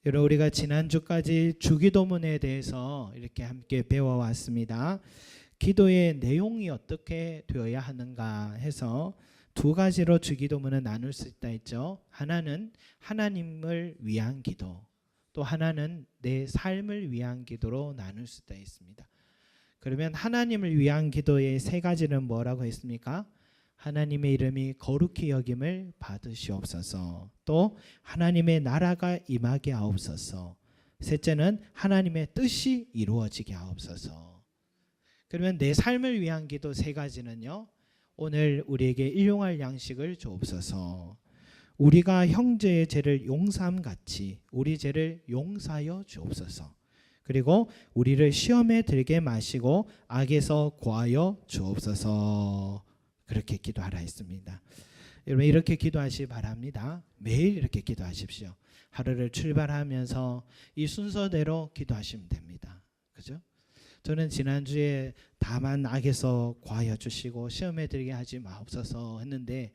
여러분 우리가 지난주까지 주기도문에 대해서 이렇게 함께 배워왔습니다. 기도의 내용이 어떻게 되어야 하는가 해서 두 가지로 주기도문을 나눌 수 있다 했죠. 하나는 하나님을 위한 기도, 또 하나는 내 삶을 위한 기도로 나눌 수 있다 했습니다. 그러면 하나님을 위한 기도의 세 가지는 뭐라고 했습니까? 하나님의 이름이 거룩히 여김을 받으시옵소서. 또 하나님의 나라가 임하게 하옵소서. 셋째는 하나님의 뜻이 이루어지게 하옵소서. 그러면 내 삶을 위한 기도 세 가지는요, 오늘 우리에게 일용할 양식을 주옵소서. 우리가 형제의 죄를 용서함 같이 우리 죄를 용서하여 주옵소서. 그리고 우리를 시험에 들게 마시고 악에서 구하여 주옵소서. 그렇게 기도하라 했습니다. 여러분 이렇게 기도하시기 바랍니다. 매일 이렇게 기도하십시오. 하루를 출발하면서 이 순서대로 기도하시면 됩니다. 그죠? 저는 지난주에 다만 악에서 구하여 주시고 시험에 들게 하지 마옵소서 했는데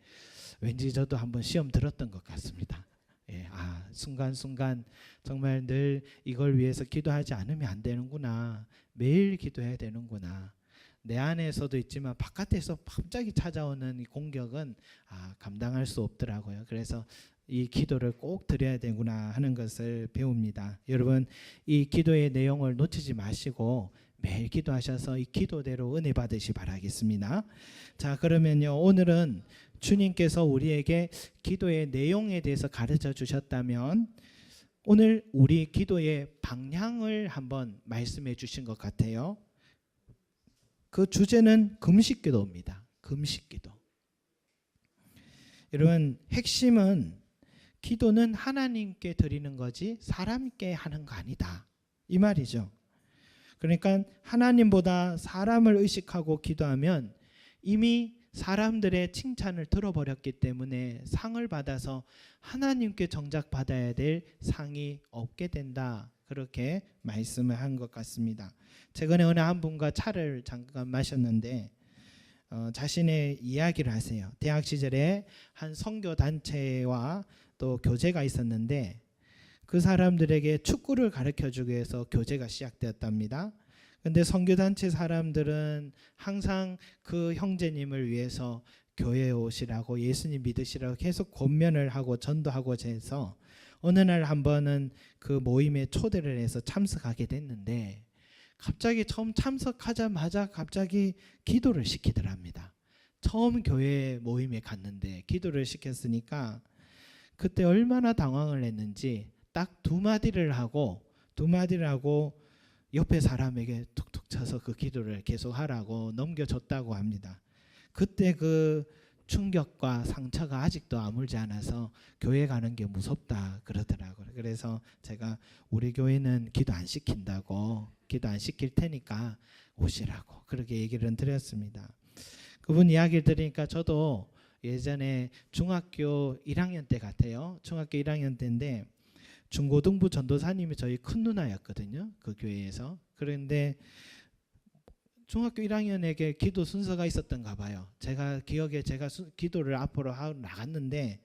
왠지 저도 한번 시험 들었던 것 같습니다. 예, 순간순간 정말 늘 이걸 위해서 기도하지 않으면 안 되는구나. 매일 기도해야 되는구나. 내 안에서도 있지만 바깥에서 갑자기 찾아오는 이 공격은 감당할 수 없더라고요. 그래서 이 기도를 꼭 드려야 되구나 하는 것을 배웁니다. 여러분 이 기도의 내용을 놓치지 마시고 매일 기도하셔서 이 기도대로 은혜 받으시 바라겠습니다. 자, 그러면요, 오늘은 주님께서 우리에게 기도의 내용에 대해서 가르쳐 주셨다면 오늘 우리 기도의 방향을 한번 말씀해 주신 것 같아요. 그 주제는 금식기도입니다. 금식기도. 여러분 핵심은 기도는 하나님께 드리는 거지 사람께 하는 거 아니다, 이 말이죠. 그러니까 하나님보다 사람을 의식하고 기도하면 이미 사람들의 칭찬을 들어버렸기 때문에 상을 받아서 하나님께 정작 받아야 될 상이 없게 된다, 그렇게 말씀을 한 것 같습니다. 최근에 어느 한 분과 차를 잠깐 마셨는데 자신의 이야기를 하세요. 대학 시절에 한 선교 단체와 또 교제가 있었는데 그 사람들에게 축구를 가르쳐주기 위해서 교제가 시작되었답니다. 근데 선교단체 사람들은 항상 그 형제님을 위해서 교회에 오시라고 예수님 믿으시라고 계속 권면을 하고 전도하고 해서 어느 날 한 번은 그 모임에 초대를 해서 참석하게 됐는데 갑자기 처음 참석하자마자 갑자기 기도를 시키더랍니다. 처음 교회 모임에 갔는데 기도를 시켰으니까 그때 얼마나 당황을 했는지 딱 두 마디를 하고 옆에 사람에게 툭툭 쳐서 그 기도를 계속 하라고 넘겨줬다고 합니다. 그때 그 충격과 상처가 아직도 아물지 않아서 교회 가는 게 무섭다 그러더라고요. 그래서 제가 우리 교회는 기도 안 시킨다고, 기도 안 시킬 테니까 오시라고 그렇게 얘기를 드렸습니다. 그분 이야기를 들으니까 저도 예전에 중학교 1학년 때 같아요. 중학교 1학년 때인데 중고등부 전도사님이 저희 큰 누나였거든요, 그 교회에서. 그런데 중학교 1학년에게 기도 순서가 있었던가 봐요. 제가 기억에 제가 기도를 앞으로 하고 나갔는데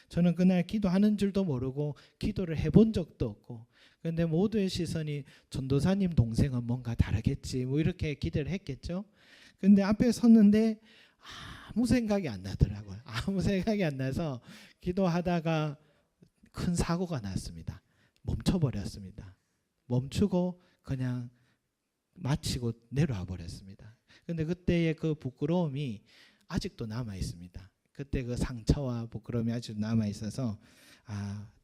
저는 그날 기도하는 줄도 모르고 기도를 해본 적도 없고, 그런데 모두의 시선이 전도사님 동생은 뭔가 다르겠지 뭐 이렇게 기대를 했겠죠. 그런데 앞에 섰는데 아무 생각이 안 나더라고요. 아무 생각이 안 나서 기도하다가 큰 사고가 났습니다. 멈춰버렸습니다. 멈추고 그냥 마치고 내려와 버렸습니다. 그런데 그때의 그 부끄러움이 아직도 남아 있습니다. 그때 그 상처와 부끄러움이 아직도 남아 있어서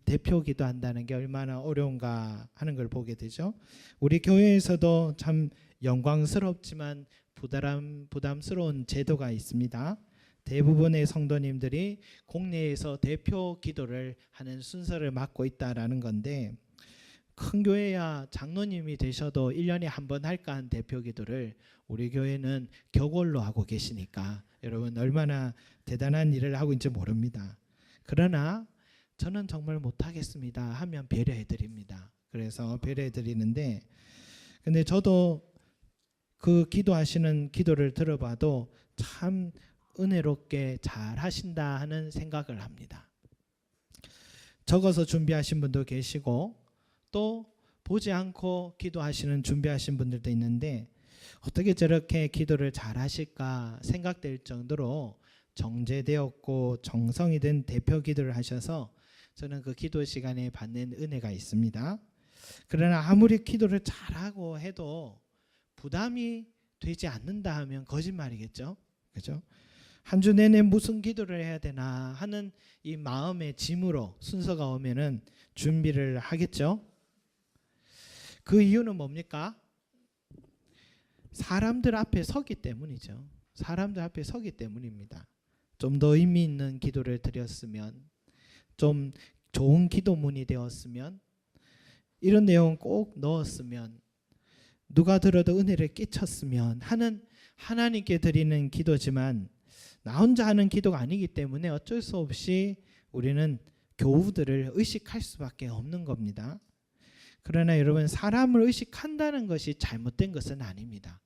대표 기도한다는 게 얼마나 어려운가 하는 걸 보게 되죠. 우리 교회에서도 참 영광스럽지만 부담스러운 제도가 있습니다. 대부분의 성도님들이 공내에서 대표 기도를 하는 순서를 맡고 있다라는 건데, 큰 교회야 장로님이 되셔도 1년에 한 번 할까 한 대표 기도를 우리 교회는 격월로 하고 계시니까 여러분 얼마나 대단한 일을 하고 있는지 모릅니다. 그러나 저는 정말 못하겠습니다 하면 배려해 드립니다. 그래서 배려해 드리는데, 근데 저도 그 기도하시는 기도를 들어봐도 참 은혜롭게 잘 하신다 하는 생각을 합니다. 적어서 준비하신 분도 계시고 또 보지 않고 기도하시는 준비하신 분들도 있는데 어떻게 저렇게 기도를 잘하실까 생각될 정도로 정제되었고 정성이 든 대표 기도를 하셔서 저는 그 기도 시간에 받는 은혜가 있습니다. 그러나 아무리 기도를 잘하고 해도 부담이 되지 않는다 하면 거짓말이겠죠. 그죠? 한 주 내내 무슨 기도를 해야 되나 하는 이 마음의 짐으로 순서가 오면은 준비를 하겠죠. 그 이유는 뭡니까? 사람들 앞에 서기 때문이죠. 사람들 앞에 서기 때문입니다. 좀 더 의미 있는 기도를 드렸으면, 좀 좋은 기도문이 되었으면, 이런 내용 꼭 넣었으면, 누가 들어도 은혜를 끼쳤으면 하는 하나님께 드리는 기도지만 나 혼자 하는 기도가 아니기 때문에 어쩔 수 없이 우리는 교우들을 의식할 수밖에 없는 겁니다. 그러나 여러분, 사람을 의식한다는 것이 잘못된 것은 아닙니다.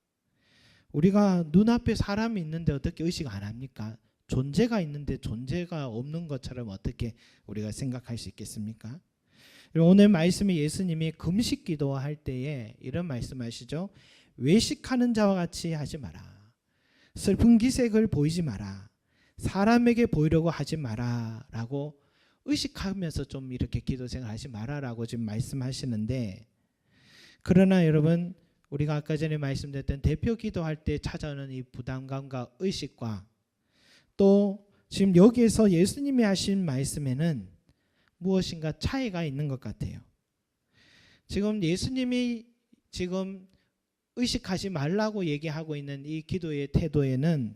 우리가 눈앞에 사람이 있는데 어떻게 의식 안 합니까? 존재가 있는데 존재가 없는 것처럼 어떻게 우리가 생각할 수 있겠습니까? 오늘 말씀에 예수님이 금식 기도할 때에 이런 말씀하시죠. 외식하는 자와 같이 하지 마라. 슬픈 기색을 보이지 마라. 사람에게 보이려고 하지 마라 라고 의식하면서 좀 이렇게 기도 생활하지 마라 라고 지금 말씀하시는데, 그러나 여러분, 우리가 아까 전에 말씀드렸던 대표 기도할 때 찾아오는 이 부담감과 의식과 또 지금 여기에서 예수님이 하신 말씀에는 무엇인가 차이가 있는 것 같아요. 지금 예수님이 지금 의식하지 말라고 얘기하고 있는 이 기도의 태도에는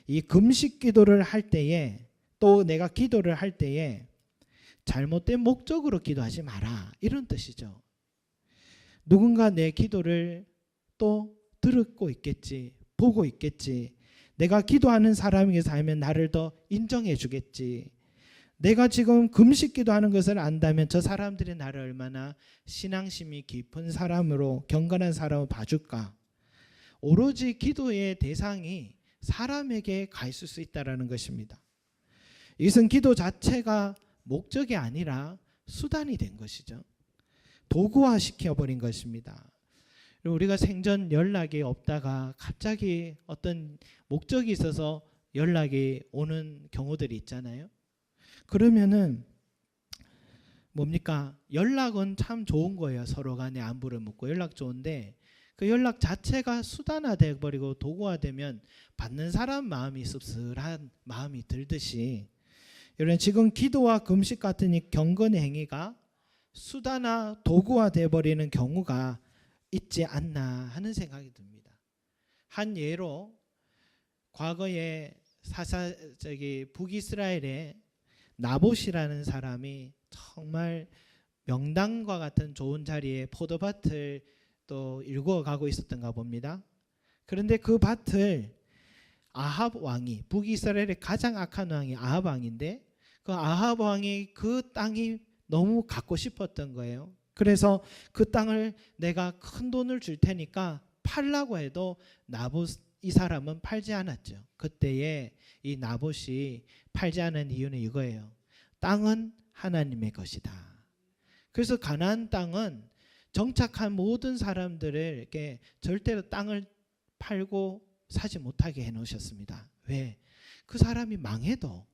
이 금식 기도를 할 때에 또 내가 기도를 할 때에 잘못된 목적으로 기도하지 마라 이런 뜻이죠. 누군가 내 기도를 또 듣고 있겠지, 보고 있겠지, 내가 기도하는 사람에게 살면 나를 더 인정해 주겠지, 내가 지금 금식 기도하는 것을 안다면 저 사람들이 나를 얼마나 신앙심이 깊은 사람으로, 경건한 사람으로 봐줄까. 오로지 기도의 대상이 사람에게 가 있을 수 있다는 것입니다. 이것은 기도 자체가 목적이 아니라 수단이 된 것이죠. 도구화 시켜버린 것입니다. 우리가 생전 연락이 없다가 갑자기 어떤 목적이 있어서 연락이 오는 경우들이 있잖아요. 그러면은 뭡니까? 연락은 참 좋은 거예요. 서로 간에 안부를 묻고 연락 좋은데 그 연락 자체가 수단화돼 버리고 도구화되면 받는 사람 마음이 씁쓸한 마음이 들듯이, 이런 지금 기도와 금식 같은 이 경건의 행위가 수단화 도구화돼 버리는 경우가 있지 않나 하는 생각이 듭니다. 한 예로 과거에 북이스라엘에 나봇이라는 사람이 정말 명당과 같은 좋은 자리에 포도밭을 또 일구어 가고 있었던가 봅니다. 그런데 그 밭을 아합 왕이, 북이스라엘의 가장 악한 왕이 아합 왕인데, 그 아합 왕이 그 땅이 너무 갖고 싶었던 거예요. 그래서 그 땅을 내가 큰 돈을 줄 테니까 팔라고 해도 나봇 이 사람은 팔지 않았죠. 그때에 이 나봇이 팔지 않은 이유는 이거예요. 땅은 하나님의 것이다. 그래서 가나안 땅은 정착한 모든 사람들에게 절대로 땅을 팔고 사지 못하게 해놓으셨습니다. 왜? 그 사람이 망해도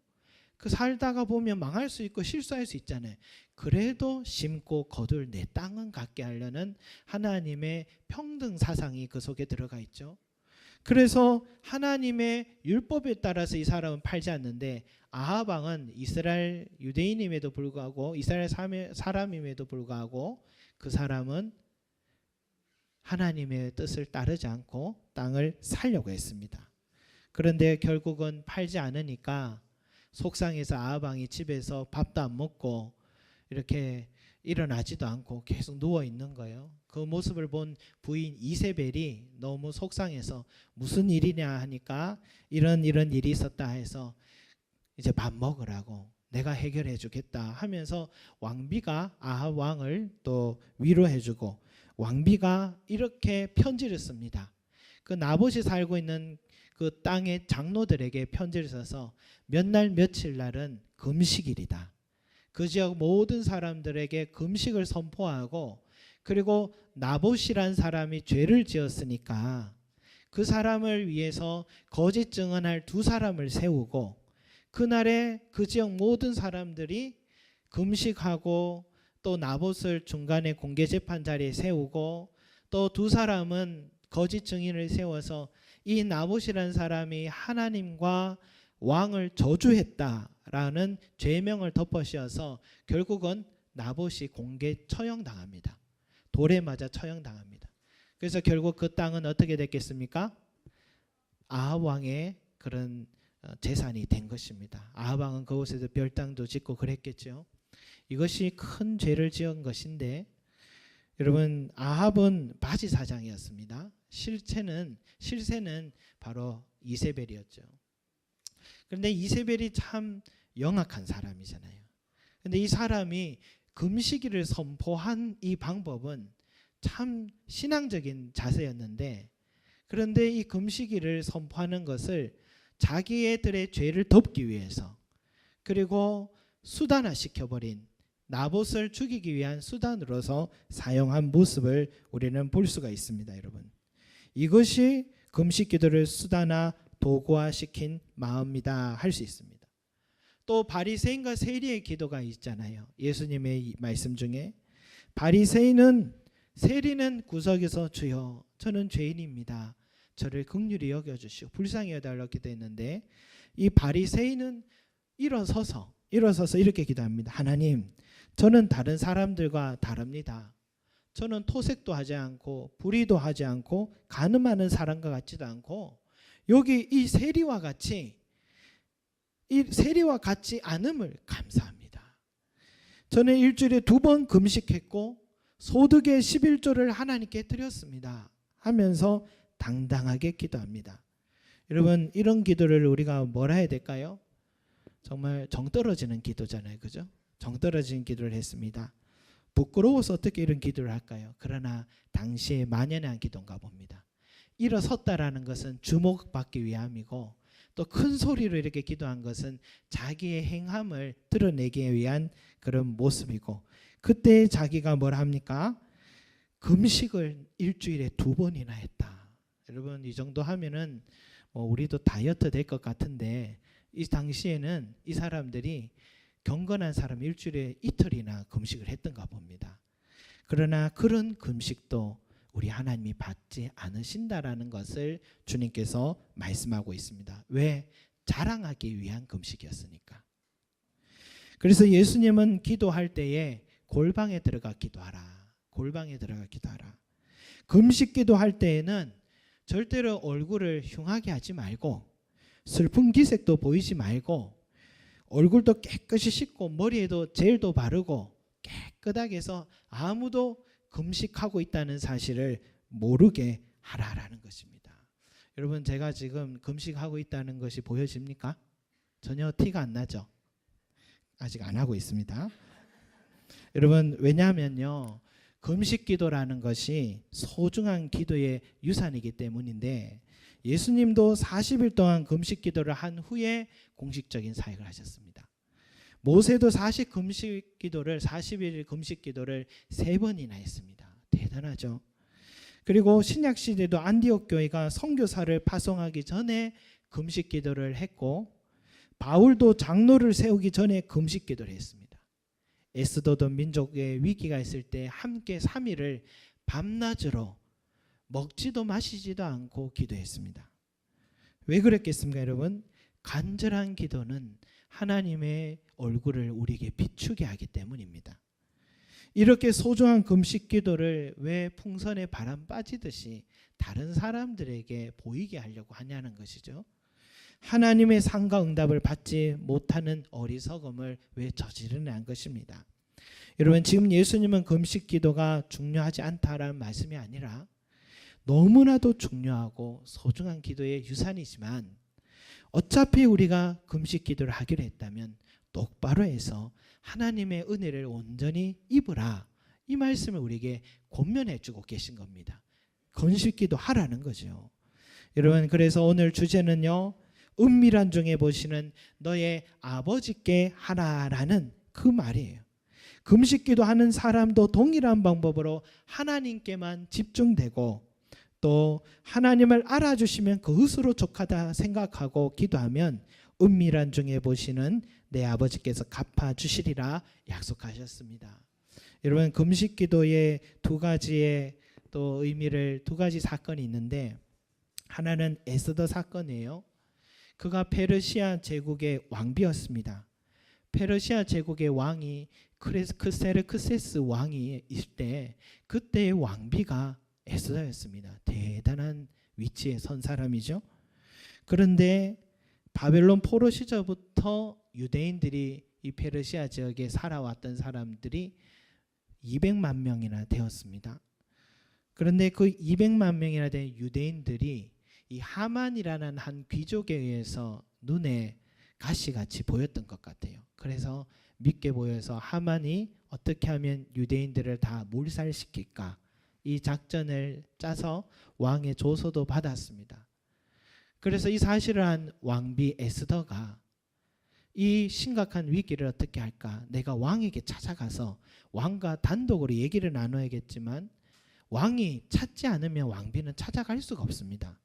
그 살다가 보면 망할 수 있고 실수할 수 있잖아요. 그래도 심고 거둘 내 땅은 갖게 하려는 하나님의 평등 사상이 그 속에 들어가 있죠. 그래서 하나님의 율법에 따라서 이 사람은 팔지 않는데, 아합 왕은 이스라엘 유대인임에도 불구하고, 이스라엘 사람임에도 불구하고 그 사람은 하나님의 뜻을 따르지 않고 땅을 살려고 했습니다. 그런데 결국은 팔지 않으니까 속상해서 아합 왕이 집에서 밥도 안 먹고 이렇게 일어나지도 않고 계속 누워 있는 거예요. 그 모습을 본 부인 이세벨이 너무 속상해서 무슨 일이냐 하니까 이런 일이 있었다 해서 이제 밥 먹으라고 내가 해결해 주겠다 하면서 왕비가 아합 왕을 또 위로해 주고, 왕비가 이렇게 편지를 씁니다. 그 나봇이 살고 있는 그 땅의 장로들에게 편지를 써서 몇 날 며칠 날은 금식일이다. 그 지역 모든 사람들에게 금식을 선포하고, 그리고 나봇이란 사람이 죄를 지었으니까 그 사람을 위해서 거짓 증언할 두 사람을 세우고, 그날에 그 지역 모든 사람들이 금식하고, 또 나봇을 중간에 공개 재판 자리에 세우고, 또 두 사람은 거짓 증인을 세워서 이 나봇이라는 사람이 하나님과 왕을 저주했다라는 죄명을 덮어씌워서 결국은 나봇이 공개 처형당합니다. 돌에 맞아 처형당합니다. 그래서 결국 그 땅은 어떻게 됐겠습니까? 아합 왕의 그런 재산이 된 것입니다. 아합 왕은 그곳에서 별당도 짓고 그랬겠죠. 이것이 큰 죄를 지은 것인데, 여러분, 아합은 바지 사장이었습니다. 실세는 바로 이세벨이었죠. 그런데 이세벨이 참 영악한 사람이잖아요. 그런데 이 사람이 금식일을 선포한 이 방법은 참 신앙적인 자세였는데, 그런데 이 금식일을 선포하는 것을 자기들의 죄를 덮기 위해서, 그리고 수단화시켜버린 나봇을 죽이기 위한 수단으로서 사용한 모습을 우리는 볼 수가 있습니다. 여러분, 이것이 금식 기도를 수단화 도구화시킨 마음이다 할 수 있습니다. 또 바리새인과 세리의 기도가 있잖아요. 예수님의 말씀 중에 세리는 구석에서 주여 저는 죄인입니다, 저를 긍휼히 여겨주시오, 불쌍히 여달라고 기도했는데, 이 바리새인은 일어서서 이렇게 기도합니다. 하나님, 저는 다른 사람들과 다릅니다. 저는 토색도 하지 않고 불의도 하지 않고 간음하는 사람과 같지도 않고, 여기 이 세리와 같이 않음을 감사합니다. 저는 일주일에 2번 금식했고 소득의 11조를 하나님께 드렸습니다 하면서 당당하게 기도합니다. 여러분, 이런 기도를 우리가 뭐라 해야 될까요? 정말 정 떨어지는 기도잖아요. 그죠? 정 떨어지는 기도를 했습니다. 부끄러워서 어떻게 이런 기도를 할까요? 그러나 당시에 만연한 기도인가 봅니다. 일어섰다라는 것은 주목받기 위함이고, 또 큰 소리로 이렇게 기도한 것은 자기의 행함을 드러내기 위한 그런 모습이고, 그때 자기가 뭘 합니까? 금식을 일주일에 2번이나 했다. 여러분, 이 정도 하면은 우리도 다이어트 될 것 같은데, 이 당시에는 이 사람들이 경건한 사람 일주일에 이틀이나 금식을 했던가 봅니다. 그러나 그런 금식도 우리 하나님이 받지 않으신다라는 것을 주님께서 말씀하고 있습니다. 왜? 자랑하기 위한 금식이었으니까. 그래서 예수님은 기도할 때에 골방에 들어가 기도하라. 골방에 들어가 기도하라. 금식 기도할 때에는 절대로 얼굴을 흉하게 하지 말고, 슬픈 기색도 보이지 말고, 얼굴도 깨끗이 씻고 머리에도 젤도 바르고 깨끗하게 해서 아무도 금식하고 있다는 사실을 모르게 하라라는 것입니다. 여러분, 제가 지금 금식하고 있다는 것이 보여집니까? 전혀 티가 안 나죠? 아직 안 하고 있습니다. 여러분, 왜냐하면요, 금식 기도라는 것이 소중한 기도의 유산이기 때문인데, 예수님도 40일 동안 금식 기도를 한 후에 공식적인 사역을 하셨습니다. 모세도 40일 금식 기도를 3번이나 했습니다. 대단하죠. 그리고 신약 시대도 안디옥 교회가 선교사를 파송하기 전에 금식 기도를 했고, 바울도 장로를 세우기 전에 금식 기도를 했습니다. 에스더도 민족의 위기가 있을 때 함께 3일을 밤낮으로 먹지도 마시지도 않고 기도했습니다. 왜 그랬겠습니까, 여러분? 간절한 기도는 하나님의 얼굴을 우리에게 비추게 하기 때문입니다. 이렇게 소중한 금식 기도를 왜 풍선에 바람 빠지듯이 다른 사람들에게 보이게 하려고 하냐는 것이죠. 하나님의 상과 응답을 받지 못하는 어리석음을 왜 저지르냐는 것입니다. 여러분, 지금 예수님은 금식 기도가 중요하지 않다라는 말씀이 아니라 너무나도 중요하고 소중한 기도의 유산이지만, 어차피 우리가 금식 기도를 하기로 했다면 똑바로 해서 하나님의 은혜를 온전히 입으라, 이 말씀을 우리에게 권면해 주고 계신 겁니다. 금식 기도 하라는 거죠. 여러분, 그래서 오늘 주제는요, 은밀한 중에 보시는 너의 아버지께 하라라는 그 말이에요. 금식기도 하는 사람도 동일한 방법으로 하나님께만 집중되고 또 하나님을 알아주시면 그것으로 족하다 생각하고 기도하면 은밀한 중에 보시는 내 아버지께서 갚아주시리라 약속하셨습니다. 여러분, 금식기도의 두 가지의 또 의미를, 두 가지 사건이 있는데, 하나는 에스더 사건이에요. 그가 페르시아 제국의 왕비였습니다. 페르시아 제국의 왕이 크세르크세스 왕이 있을 때 그때의 왕비가 에스더였습니다. 대단한 위치에 선 사람이죠. 그런데 바벨론 포로 시절부터 유대인들이 이 페르시아 지역에 살아왔던 사람들이 200만 명이나 되었습니다. 그런데 그 200만 명이나 된 유대인들이 이 하만이라는 한 귀족에 의해서 눈에 가시같이 보였던 것 같아요. 그래서 믿게 보여서 하만이 어떻게 하면 유대인들을 다 몰살시킬까, 이 작전을 짜서 왕의 조서도 받았습니다. 그래서 이 사실을 한 왕비 에스더가 이 심각한 위기를 어떻게 할까, 내가 왕에게 찾아가서 왕과 단독으로 얘기를 나눠야겠지만 왕이 찾지 않으면 왕비는 찾아갈 수가 없습니다.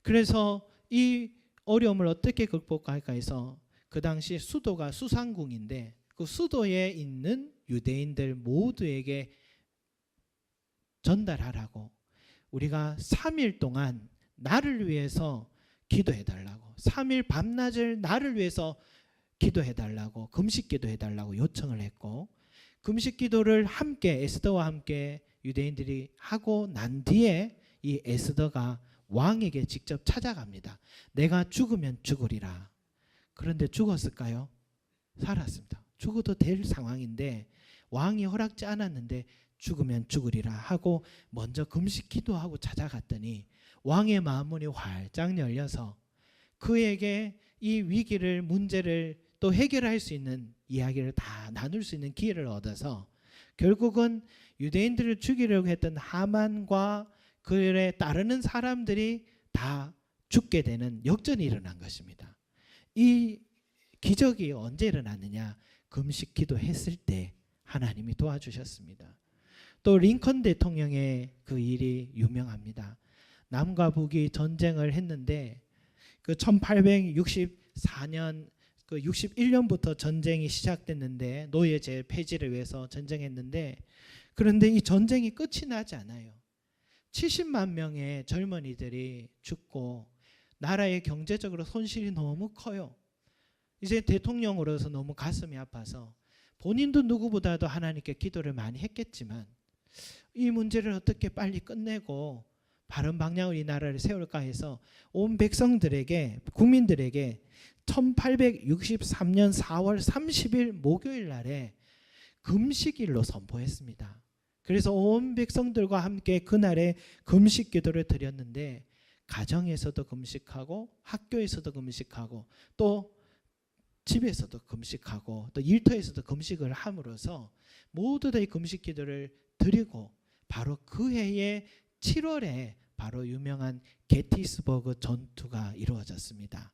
그래서 이 어려움을 어떻게 극복할까 해서 그 당시 수도가 수상궁인데 그 수도에 있는 유대인들 모두에게 전달하라고, 우리가 3일 동안 나를 위해서 기도해달라고, 3일 밤낮을 나를 위해서 기도해달라고, 금식기도 해달라고 요청을 했고, 금식기도를 함께 에스더와 함께 유대인들이 하고 난 뒤에 이 에스더가 왕에게 직접 찾아갑니다. 내가 죽으면 죽으리라. 그런데 죽었을까요? 살았습니다. 죽어도 될 상황인데 왕이 허락지 않았는데 죽으면 죽으리라 하고 먼저 금식 기도하고 찾아갔더니 왕의 마음문이 활짝 열려서 그에게 이 위기를, 문제를 또 해결할 수 있는 이야기를 다 나눌 수 있는 기회를 얻어서 결국은 유대인들을 죽이려고 했던 하만과 그에 따르는 사람들이 다 죽게 되는 역전이 일어난 것입니다. 이 기적이 언제 일어났느냐? 금식 기도했을 때 하나님이 도와주셨습니다. 또 링컨 대통령의 그 일이 유명합니다. 남과 북이 전쟁을 했는데 그 1864년 그 61년부터 전쟁이 시작됐는데 노예제 폐지를 위해서 전쟁했는데, 그런데 이 전쟁이 끝이 나지 않아요. 70만 명의 젊은이들이 죽고 나라의 경제적으로 손실이 너무 커요. 이제 대통령으로서 너무 가슴이 아파서 본인도 누구보다도 하나님께 기도를 많이 했겠지만 이 문제를 어떻게 빨리 끝내고 바른 방향으로 이 나라를 세울까 해서 온 백성들에게, 국민들에게 1863년 4월 30일 목요일 날에 금식일로 선포했습니다. 그래서 온 백성들과 함께 그날에 금식 기도를 드렸는데 가정에서도 금식하고 학교에서도 금식하고 또 집에서도 금식하고 또 일터에서도 금식을 함으로써 모두 다 이 금식 기도를 드리고 바로 그 해의 7월에 바로 유명한 게티스버그 전투가 이루어졌습니다.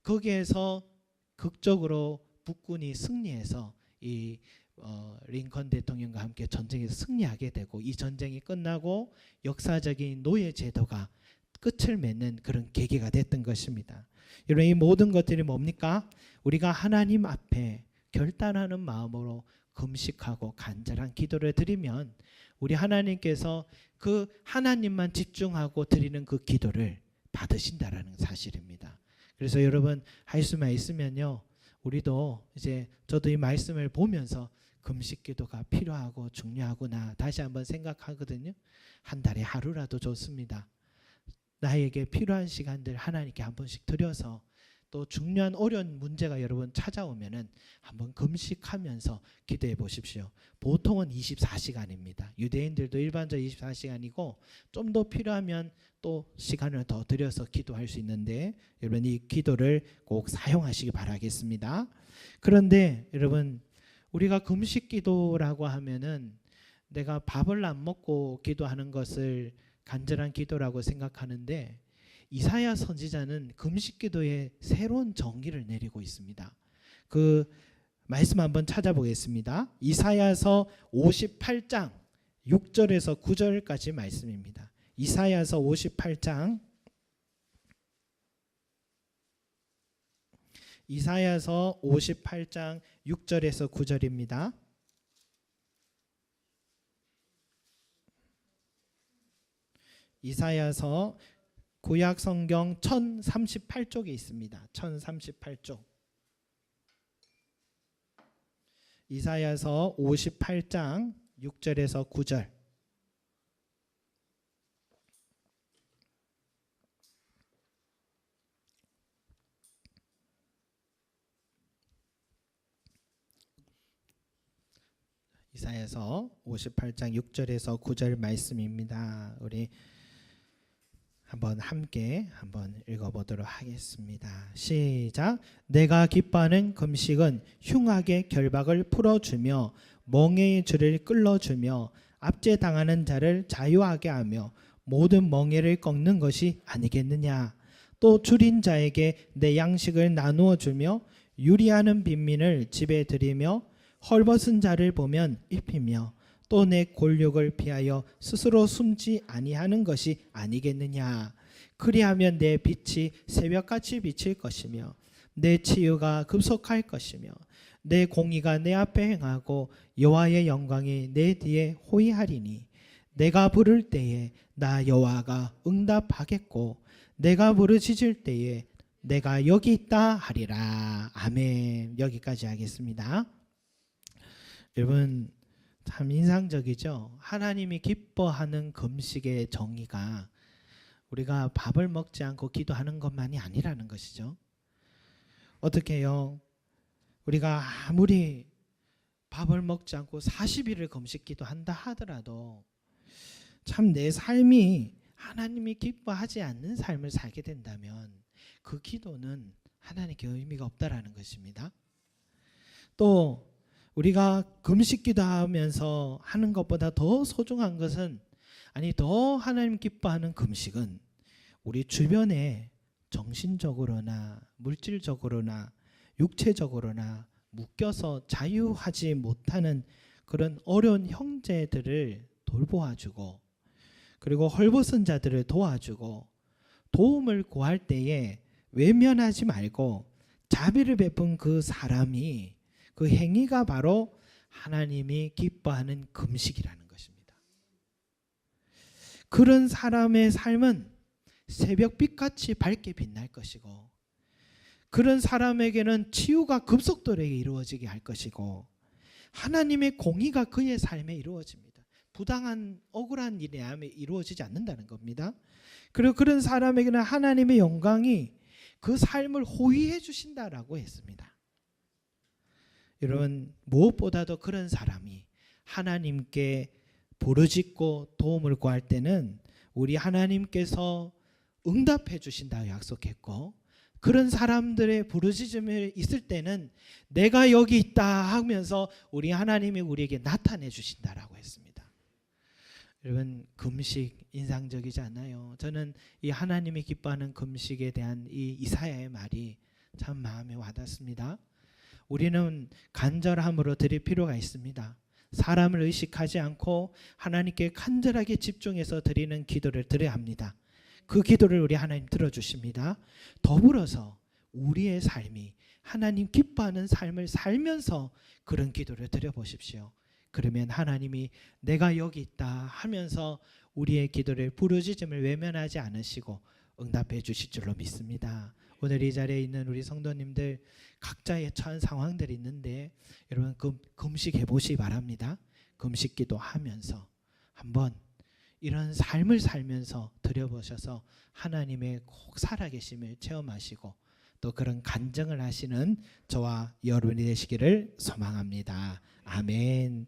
거기에서 극적으로 북군이 승리해서 이 링컨 대통령과 함께 전쟁에서 승리하게 되고 이 전쟁이 끝나고 역사적인 노예 제도가 끝을 맺는 그런 계기가 됐던 것입니다. 여러분, 이 모든 것들이 뭡니까? 우리가 하나님 앞에 결단하는 마음으로 금식하고 간절한 기도를 드리면 우리 하나님께서 그 하나님만 집중하고 드리는 그 기도를 받으신다라는 사실입니다. 그래서 여러분, 할 수만 있으면요, 우리도 이제 저도 이 말씀을 보면서 금식 기도가 필요하고 중요하구나 다시 한번 생각하거든요. 한 달에 하루라도 좋습니다. 나에게 필요한 시간들 하나님께 한 번씩 드려서 또 중요한 어려운 문제가 여러분 찾아오면은 한번 금식하면서 기도해 보십시오. 보통은 24시간입니다. 유대인들도 일반적으로 24시간이고 좀 더 필요하면 또 시간을 더 들여서 기도할 수 있는데 여러분 이 기도를 꼭 사용하시기 바라겠습니다. 그런데 여러분 우리가 금식 기도라고 하면은 내가 밥을 안 먹고 기도하는 것을 간절한 기도라고 생각하는데 이사야 선지자는 금식 기도에 새로운 정의를 내리고 있습니다. 그 말씀 한번 찾아보겠습니다. 이사야서 58장 6절에서 9절까지 말씀입니다. 이사야서 58장 6절에서 9절입니다. 이사야서 구약 성경 1038쪽에 있습니다. 1038쪽. 이사야서 58장 6절에서 9절. 이사야서 58장 6절에서 9절 말씀입니다. 우리 함께 읽어보도록 하겠습니다. 시작. 내가 기뻐하는 금식은 흉악의 결박을 풀어주며 멍에의 줄을 끌어주며 압제당하는 자를 자유하게 하며 모든 멍에를 꺾는 것이 아니겠느냐. 또 줄인 자에게 내 양식을 나누어 주며 유리하는 빈민을 집에 들이며 헐벗은 자를 보면 입히며 또 내 골욕을 피하여 스스로 숨지 아니하는 것이 아니겠느냐. 그리하면 내 빛이 새벽같이 비칠 것이며 내 치유가 급속할 것이며 내 공의가 내 앞에 행하고 여호와의 영광이 내 뒤에 호위하리니 내가 부를 때에 나 여호와가 응답하겠고 내가 부르짖을 때에 내가 여기 있다 하리라. 아멘. 여기까지 하겠습니다. 여러분 참 인상적이죠. 하나님이 기뻐하는 금식의 정의가 우리가 밥을 먹지 않고 기도하는 것만이 아니라는 것이죠. 어떻게 해요? 우리가 아무리 밥을 먹지 않고 40일을 금식 기도한다 하더라도 참 내 삶이 하나님이 기뻐하지 않는 삶을 살게 된다면 그 기도는 하나님께 의미가 없다라는 것입니다. 또 우리가 금식 기도하면서 하는 것보다 더 소중한 것은 더 하나님 기뻐하는 금식은 우리 주변에 정신적으로나 물질적으로나 육체적으로나 묶여서 자유하지 못하는 그런 어려운 형제들을 돌보아주고 그리고 헐벗은 자들을 도와주고 도움을 구할 때에 외면하지 말고 자비를 베푼 그 사람이 그 행위가 바로 하나님이 기뻐하는 금식이라는 것입니다. 그런 사람의 삶은 새벽빛같이 밝게 빛날 것이고 그런 사람에게는 치유가 급속도로 이루어지게 할 것이고 하나님의 공의가 그의 삶에 이루어집니다. 부당한 억울한 일이 이루어지지 않는다는 겁니다. 그리고 그런 사람에게는 하나님의 영광이 그 삶을 호위해 주신다라고 했습니다. 여러분 무엇보다도 그런 사람이 하나님께 부르짖고 도움을 구할 때는 우리 하나님께서 응답해 주신다고 약속했고 그런 사람들의 부르짖음이 있을 때는 내가 여기 있다 하면서 우리 하나님이 우리에게 나타내 주신다라고 했습니다. 여러분 금식 인상적이지 않나요? 저는 이 하나님이 기뻐하는 금식에 대한 이 이사야의 말이 참 마음에 와닿습니다. 우리는 간절함으로 드릴 필요가 있습니다. 사람을 의식하지 않고 하나님께 간절하게 집중해서 드리는 기도를 드려야 합니다. 그 기도를 우리 하나님 들어주십니다. 더불어서 우리의 삶이 하나님 기뻐하는 삶을 살면서 그런 기도를 드려보십시오. 그러면 하나님이 내가 여기 있다 하면서 우리의 기도를 부르짖음을 외면하지 않으시고 응답해 주실 줄로 믿습니다. 오늘 이 자리에 있는 우리 성도님들 각자의 처한 상황들이 있는데 여러분 금식해 보시기 바랍니다. 금식 기도하면서 한번 이런 삶을 살면서 드려보셔서 하나님의 꼭 살아계심을 체험하시고 또 그런 간증을 하시는 저와 여러분이 되시기를 소망합니다. 아멘.